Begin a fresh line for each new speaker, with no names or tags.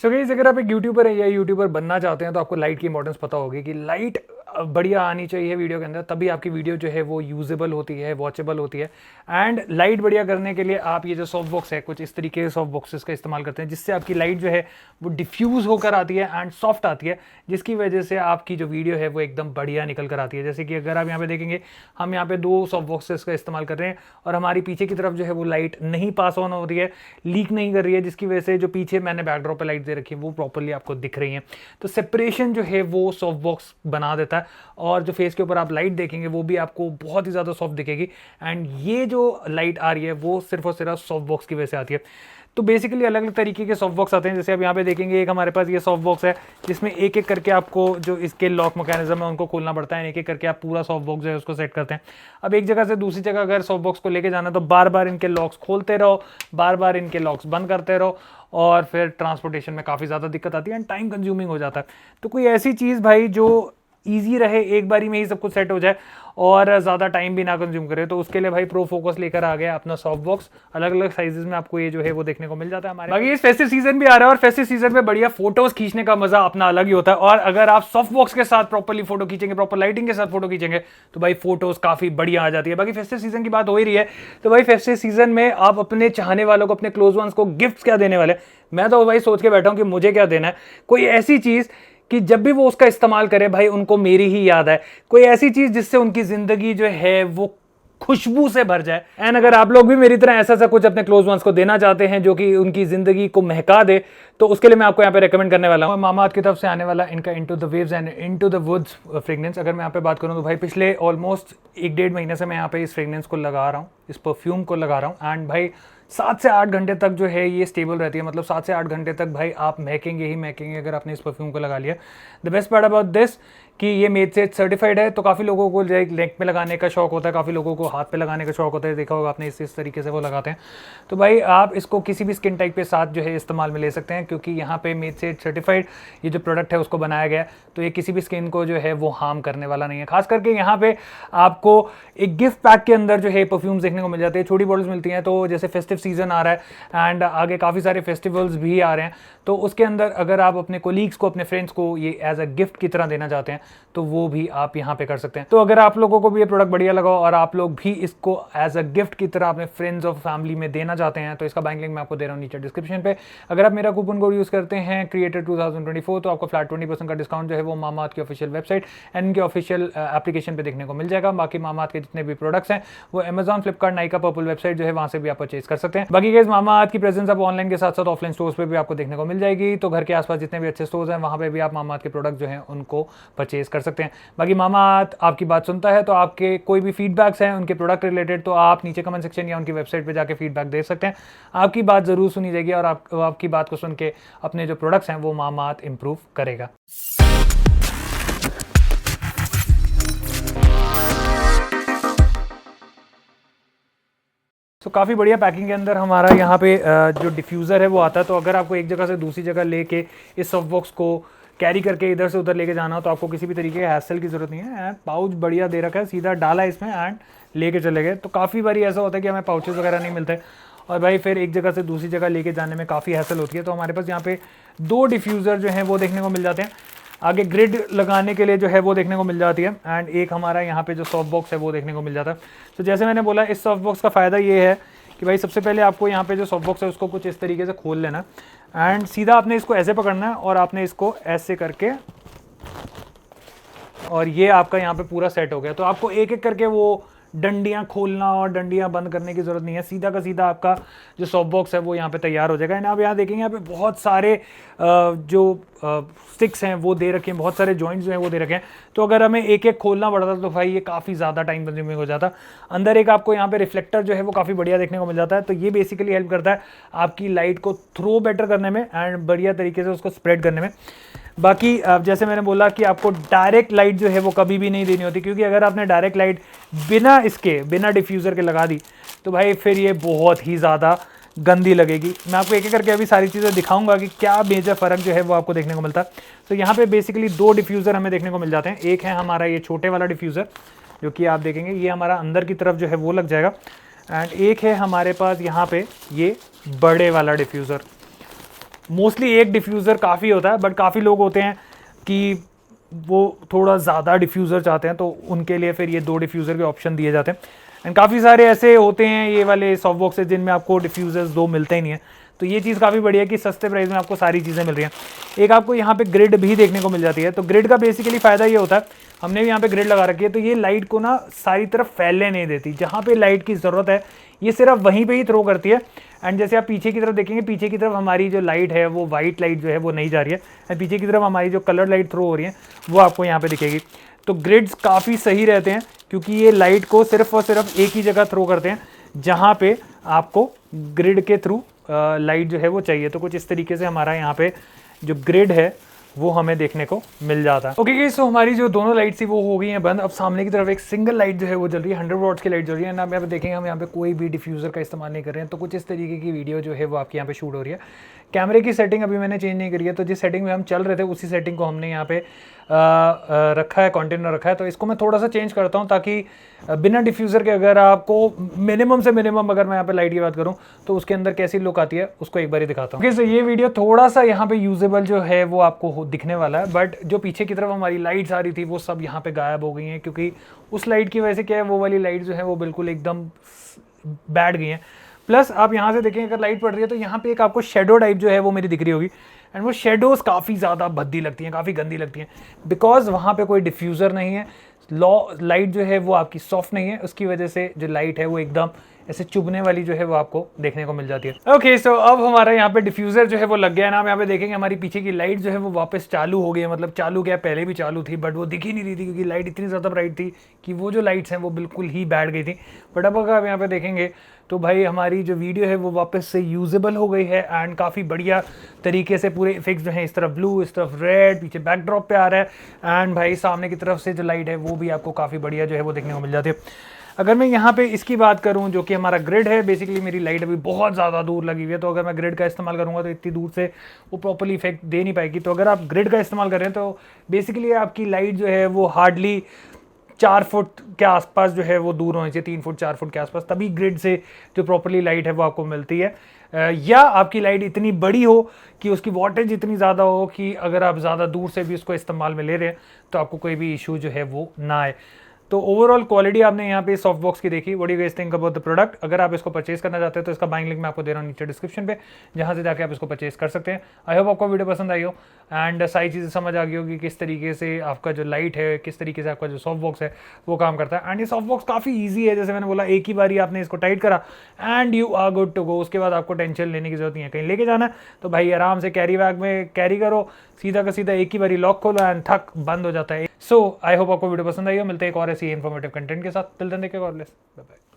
So guys, अगर आप एक यूट्यूबर है या यूट्यूबर बनना चाहते हैं तो आपको लाइट की इंपॉर्टेंस पता होगी कि लाइट बढ़िया आनी चाहिए वीडियो के अंदर, तभी आपकी वीडियो जो है वो यूजेबल होती है, वॉचेबल होती है। एंड लाइट बढ़िया करने के लिए आप ये जो सॉफ्ट बॉक्स है, कुछ इस तरीके के सॉफ्ट बॉक्सेस का इस्तेमाल करते हैं जिससे आपकी लाइट जो है वो डिफ्यूज होकर आती है एंड सॉफ्ट आती है, जिसकी वजह से आपकी जो वीडियो है वो एकदम बढ़िया निकल कर आती है। जैसे कि अगर आप यहाँ पे देखेंगे, हम यहाँ पे दो सॉफ्ट बॉक्सेस का इस्तेमाल कर रहे हैं और हमारी पीछे की तरफ जो है वो लाइट नहीं पास ऑन हो रही है, लीक नहीं कर रही है, जिसकी वजह से जो पीछे मैंने बैकड्रॉप पे लाइट दे रखी है वो प्रॉपर्ली आपको दिख रही है। तो सेपरेशन जो है वो सॉफ्ट बॉक्स बना देता है और जो फेस के ऊपर आप लाइट देखेंगे वो भी आपको बहुत ही ज़्यादा सॉफ्ट दिखेगी। एंड ये जो लाइट आ रही है वो सिर्फ और सिर्फ सॉफ्ट बॉक्स की वजह से आती है। तो बेसिकली अलग अलग तरीके के सॉफ्ट बॉक्स आते हैं। जैसे आप यहाँ पे देखेंगे, एक हमारे पास ये सॉफ्ट बॉक्स है जिसमें एक एक करके आपको जो इसके लॉक मैकेनिज्म है उनको खोलना पड़ता है, एक एक करके आप पूरा सॉफ्ट बॉक्स जो है उसको सेट करते हैं। अब एक जगह से दूसरी जगह अगर सॉफ्ट बॉक्स को लेके जाना तो बार बार इनके लॉक्स खोलते रहो, बार बार इनके लॉक्स बंद करते रहो और फिर ट्रांसपोर्टेशन में काफ़ी ज़्यादा दिक्कत आती है एंड टाइम कंज्यूमिंग हो जाता है। तो कोई ऐसी चीज़ भाई जो ईजी रहे, एक बारी में ही सब कुछ सेट हो जाए और ज़्यादा टाइम भी ना कंज्यूम करे, तो उसके लिए भाई प्रो फोकस लेकर आ गया अपना सॉफ्ट बॉक्स। अलग अलग साइजेस में आपको ये जो है वो देखने को मिल जाता है हमारे। बाकी इस फेस्टिव सीजन भी आ रहा है और फेस्टिव सीजन में बढ़िया फोटोज खींचने का मजा अपना अलग ही होता है। और अगर आप सॉफ्ट बॉक्स के साथ प्रॉपर्ली फोटो खींचेंगे, प्रॉपर लाइटिंग के साथ फोटो खींचेंगे तो भाई फोटोज काफी बढ़िया आ जाती है। बाकी फेस्टिव सीजन की बात हो ही रही है तो भाई फेस्टिव सीजन में आप अपने चाहने वालों को, अपने क्लोज वंस को गिफ्ट क्या देने वाले? मैं तो भाई सोच के बैठा हूं कि मुझे क्या देना है। कोई ऐसी चीज कि जब भी वो उसका इस्तेमाल करे भाई उनको मेरी ही याद आए, कोई ऐसी चीज जिससे उनकी जिंदगी जो है वो खुशबू से भर जाए। एंड अगर आप लोग भी मेरी तरह ऐसा कुछ अपने क्लोज वंस को देना चाहते हैं जो कि उनकी जिंदगी को महका दे, तो उसके लिए मैं आपको यहाँ पे रेकमेंड करने वाला हूँ मामाअर्थ की तरफ से आने वाला इनका into the waves and into the woods fragrance. अगर मैं यहाँ पे बात करूँ तो भाई पिछले ऑलमोस्ट 1-1.5 महीने से मैं यहाँ पे इस फ्रेग्रेंस को लगा रहा हूँ, इस परफ्यूम को लगा रहा हूँ। एंड भाई 7 से 8 घंटे तक जो है ये स्टेबल रहती है, मतलब 7 से 8 घंटे तक भाई आप महकेंगे ही महकेंगे अगर आपने इस परफ्यूम को लगा लिया। The best part about this कि ये मेड से सर्टिफाइड है, तो काफ़ी लोगों को नेक पे लगाने का शौक होता है, काफ़ी लोगों को हाथ पे लगाने का शौक होता है, देखा होगा आपने इस तरीके से वो लगाते हैं। तो भाई आप इसको किसी भी स्किन टाइप के साथ जो है इस्तेमाल में ले सकते हैं, क्योंकि यहाँ पे मेड से सर्टिफाइड ये जो प्रोडक्ट है उसको बनाया गया है, तो ये किसी भी स्किन को जो है वो हार्म करने वाला नहीं है। खास करके यहाँ पे आपको एक गिफ्ट पैक के अंदर जो है परफ्यूम्स देखने को मिल जाते हैं, छोटी बॉटल्स मिलती हैं। तो जैसे फेस्टिव सीजन आ रहा है एंड आगे काफ़ी सारे फेस्टिवल्स भी आ रहे हैं, तो उसके अंदर अगर आप अपने कोलीग्स को, अपने फ्रेंड्स को ये एज अ गिफ्ट की तरह देना चाहते हैं तो वो भी आप यहाँ पे कर सकते हैं। तो अगर आप लोगों को भी ये प्रोडक्ट बढ़िया लगा और आप लोग भी इसको एज अ गिफ्ट की तरह अपने फ्रेंड्स और फैमिली में देना चाहते हैं तो इसका बैंक लिंक मैं आपको दे रहा हूँ नीचे डिस्क्रिप्शन पे। अगर आप मेरा कूपन कोड यूज करते हैं क्रिएटर 2024 तो आपको फ्लैट 20% का डिस्काउंट जो है वो मामाअर्थ की ऑफिशियल वेबसाइट एंड इनके ऑफिशियल एप्लीकेशन पे देखने को मिल जाएगा। बाकी मामाअर्थ के जितने भी प्रोडक्ट्स हैं वो Amazon, Flipkart, Nykaa, purple website जो है वहां से भी आप परचेज कर सकते हैं। बाकी गाइस, मामाअर्थ की प्रेजेंस अब ऑनलाइन के साथ साथ ऑफलाइन स्टोर्स पे भी आपको देखने को मिल जाएगी, तो घर के आसपास जितने भी अच्छे स्टोर्स हैं वहां पे भी आप मामाअर्थ के प्रोडक्ट जो हैं उनको परचेज कर सकते हैं। बाकी मामाअर्थ आपकी बात सुनता है, तो आपके कोई भी फीडबैक्स हैं उनके प्रोडक्ट रिलेटेड तो आप नीचे कमेंट सेक्शन या उनकी वेबसाइट पे जाके फीडबैक दे सकते हैं। आपकी बात जरूर सुनी जाएगी और आपकी बात को सुन के अपने जो प्रोडक्ट्स हैं वो मामाअर्थ इंप्रूव करेगा। तो काफ़ी बढ़िया पैकिंग के अंदर हमारा यहाँ पे जो डिफ्यूज़र है वो आता है। तो अगर आपको एक जगह से दूसरी जगह लेके इस सॉफ्ट बॉक्स को कैरी करके इधर से उधर लेके जाना हो तो आपको किसी भी तरीके के हैसल की जरूरत नहीं है। पाउच बढ़िया दे रखा है, सीधा डाला इसमें एंड लेके चले गए। तो काफ़ी बारी ऐसा होता है कि हमें पाउचेस वगैरह नहीं मिलते और भाई फिर एक जगह से दूसरी जगह लेके जाने में काफ़ी हैसल होती है। तो हमारे पास यहाँ पे 2 डिफ्यूज़र जो हैं वो देखने को मिल जाते हैं। आगे ग्रिड लगाने के लिए जो है वो देखने को मिल जाती है एंड एक हमारा यहाँ पे जो सॉफ्ट बॉक्स है वो देखने को मिल जाता है। तो जैसे मैंने बोला, इस सॉफ्ट बॉक्स का फ़ायदा ये है कि भाई सबसे पहले आपको यहाँ पे जो सॉफ्ट बॉक्स है उसको कुछ इस तरीके से खोल लेना एंड सीधा आपने इसको ऐसे पकड़ना है और आपने इसको ऐसे करके, और ये आपका यहाँ पे पूरा सेट हो गया। तो आपको एक एक करके वो डंडियाँ खोलना और डंडियाँ बंद करने की ज़रूरत नहीं है, सीधा का सीधा आपका जो सॉफ्ट बॉक्स है वो यहाँ पे तैयार हो जाएगा। एंड आप यहाँ देखेंगे यहाँ पे बहुत सारे जो स्टिक्स हैं वो दे रखे हैं, बहुत सारे जॉइंट्स जो हैं वो दे रखे हैं। तो अगर हमें एक एक खोलना पड़ता तो भाई ये काफ़ी ज़्यादा टाइम कंज्यूमिंग हो जाता। अंदर एक आपको यहाँ पे रिफ्लेक्टर जो है वो काफ़ी बढ़िया देखने को मिल जाता है। तो ये बेसिकली हेल्प करता है आपकी लाइट को थ्रो बेटर करने में एंड बढ़िया तरीके से उसको स्प्रेड करने में। बाकी जैसे मैंने बोला कि आपको डायरेक्ट लाइट जो है वो कभी भी नहीं देनी होती, क्योंकि अगर आपने डायरेक्ट लाइट बिना डिफ्यूज़र के लगा दी तो भाई फिर ये बहुत ही ज़्यादा गंदी लगेगी। मैं आपको एक एक करके अभी सारी चीज़ें दिखाऊंगा कि क्या मेजर फ़र्क जो है वो आपको देखने को मिलता है। तो यहाँ पे बेसिकली 2 डिफ्यूज़र हमें देखने को मिल जाते हैं। एक है हमारा ये छोटे वाला डिफ्यूज़र जो कि आप देखेंगे ये हमारा अंदर की तरफ जो है वो लग जाएगा, एंड एक है हमारे पास यहाँ पे ये बड़े वाला डिफ्यूज़र। मोस्टली एक डिफ्यूज़र काफ़ी होता है, बट काफ़ी लोग होते हैं कि वो थोड़ा ज़्यादा डिफ्यूज़र चाहते हैं, तो उनके लिए फिर ये 2 डिफ्यूज़र के ऑप्शन दिए जाते हैं। एंड काफ़ी सारे ऐसे होते हैं ये वाले सॉफ्ट बॉक्सेस जिनमें आपको डिफ्यूज़र्स 2 मिलते ही नहीं है, तो ये चीज़ काफ़ी बढ़िया है कि सस्ते प्राइस में आपको सारी चीज़ें मिल रही हैं। एक आपको यहाँ पे ग्रिड भी देखने को मिल जाती है, तो ग्रिड का बेसिकली फ़ायदा ये होता है, हमने भी यहाँ पे ग्रिड लगा रखी है, तो ये लाइट को ना सारी तरफ फैलने नहीं देती। जहाँ पे लाइट की ज़रूरत है ये सिर्फ वहीं पे ही थ्रो करती है। एंड जैसे आप पीछे की तरफ देखेंगे, पीछे की तरफ हमारी जो लाइट है वो वाइट लाइट जो है वो नहीं जा रही है, एंड पीछे की तरफ हमारी जो कलर लाइट थ्रो हो रही है वो आपको यहाँ पे दिखेगी। तो ग्रिड्स काफ़ी सही रहते हैं क्योंकि ये लाइट को सिर्फ और सिर्फ एक ही जगह थ्रो करते हैं जहाँ पे आपको ग्रिड के थ्रू लाइट जो है वो चाहिए। तो कुछ इस तरीके से हमारा यहाँ पे जो ग्रिड है वो हमें देखने को मिल जाता है। ओके गाइस, सो हमारी जो दोनों लाइट थी वो हो गई हैं बंद। अब सामने की तरफ एक सिंगल लाइट जो है वो जल रही है, 100 वॉट्स की लाइट जल रही है ना। आप यहाँ पे देखेंगे हम यहाँ पे कोई भी डिफ्यूज़र का इस्तेमाल नहीं कर रहे हैं, तो कुछ इस तरीके की वीडियो जो है वो आपकी यहाँ पे शूट हो रही है। कैमरे की सेटिंग अभी मैंने चेंज नहीं करी है, तो जिस सेटिंग में हम चल रहे थे उसी सेटिंग को हमने यहाँ पे रखा है, कंटेनर रखा है। तो इसको मैं थोड़ा सा चेंज करता हूँ ताकि बिना डिफ्यूज़र के अगर आपको मिनिमम से मिनिमम अगर मैं यहाँ पे लाइट की बात करूँ तो उसके अंदर कैसी लुक आती है उसको एक बार ही दिखाता हूँ। तो ये वीडियो थोड़ा सा यहाँ पे यूजेबल जो है वो आपको दिखने वाला है, बट जो पीछे की तरफ हमारी लाइट्स आ रही थी वो सब यहाँ पे गायब हो गई हैं, क्योंकि उस लाइट की वजह से क्या है वो वाली लाइट जो है वो बिल्कुल एकदम बैठ गई हैं। प्लस आप यहाँ से देखें अगर लाइट पड़ रही है तो यहाँ पे एक आपको शेडो टाइप जो है वो मेरी दिख रही होगी, एंड वो शेडोज़ काफ़ी ज़्यादा भद्दी लगती हैं, काफ़ी गंदी लगती हैं, बिकॉज वहाँ पे कोई डिफ्यूज़र नहीं है। लाइट जो है वो आपकी सॉफ्ट नहीं है, उसकी वजह से जो लाइट है वो एकदम ऐसे चुभने वाली जो है वो आपको देखने को मिल जाती है। ओके, सो अब हमारा यहाँ पे डिफ्यूज़र जो है वो लग गया है ना। हम यहाँ पे देखेंगे हमारी पीछे की लाइट जो है वो वापस चालू हो गई है, मतलब चालू क्या पहले भी चालू थी बट वो दिख ही नहीं रही थी क्योंकि लाइट इतनी ज़्यादा ब्राइट थी कि वो जो लाइट्स हैं वो बिल्कुल ही बैठ गई थी। बट अब अगर आप यहाँ पे देखेंगे तो भाई हमारी जो वीडियो है वो वापस से यूजेबल हो गई है, एंड काफ़ी बढ़िया तरीके से पूरे इफेक्ट्स जो हैं, इस तरफ ब्लू, इस तरफ रेड, पीछे बैकड्रॉप पे आ रहा है, एंड भाई सामने की तरफ से जो लाइट है वो भी आपको काफ़ी बढ़िया जो है वो देखने को मिल जाती है। अगर मैं यहाँ पे इसकी बात करूँ जो कि हमारा ग्रिड है, बेसिकली मेरी लाइट अभी बहुत ज़्यादा दूर लगी हुई है, तो अगर मैं ग्रिड का इस्तेमाल करूँगा तो इतनी दूर से वो प्रॉपर्ली इफेक्ट दे नहीं पाएगी। तो अगर आप ग्रिड का इस्तेमाल कर रहे हैं तो बेसिकली आपकी लाइट जो है वो हार्डली 4 फुट के आसपास जो है वो दूर होनी चाहिए, 3 फुट 4 फुट के आसपास, तभी ग्रिड से जो प्रॉपर्ली लाइट है वो आपको मिलती है। या आपकी लाइट इतनी बड़ी हो कि उसकी वॉटेज इतनी ज़्यादा हो कि अगर आप ज़्यादा दूर से भी उसको इस्तेमाल में ले रहे हैं तो आपको कोई भी इशू जो है वो ना आए। तो ओवरऑल क्वालिटी आपने यहाँ पे सॉफ्ट बॉक्स की देखी। What do you guys think about the product? अगर आप इसको परचेज करना चाहते हैं तो इसका बाइंग लिंक मैं आपको दे रहा हूँ नीचे डिस्क्रिप्शन पे, जहाँ से जाके आप इसको परचेज कर सकते हैं। आई होप आपको वीडियो पसंद आई हो एंड सारी चीज़ें समझ आ गई होगी किस तरीके से आपका जो लाइट है, किस तरीके से आपका जो सॉफ्ट बॉक्स है वो काम करता है। एंड ये सॉफ्ट बॉक्स काफ़ी ईजी है, जैसे मैंने बोला एक ही बार आपने इसको टाइट करा and you are good to go. उसके बाद आपको टेंशन लेने की जरूरत नहीं है। कहीं लेके जाना है तो भाई आराम से कैरी बैग में कैरी करो, सीधा का सीधा एक ही बारी लॉक खोलो एंड थक बंद हो जाता है। सो आई होप आपको वीडियो पसंद आई हो। मिलते हैं एक और ऐसी इन्फॉर्मेटिव कंटेंट के साथ। Till then take care, God bless, bye bye.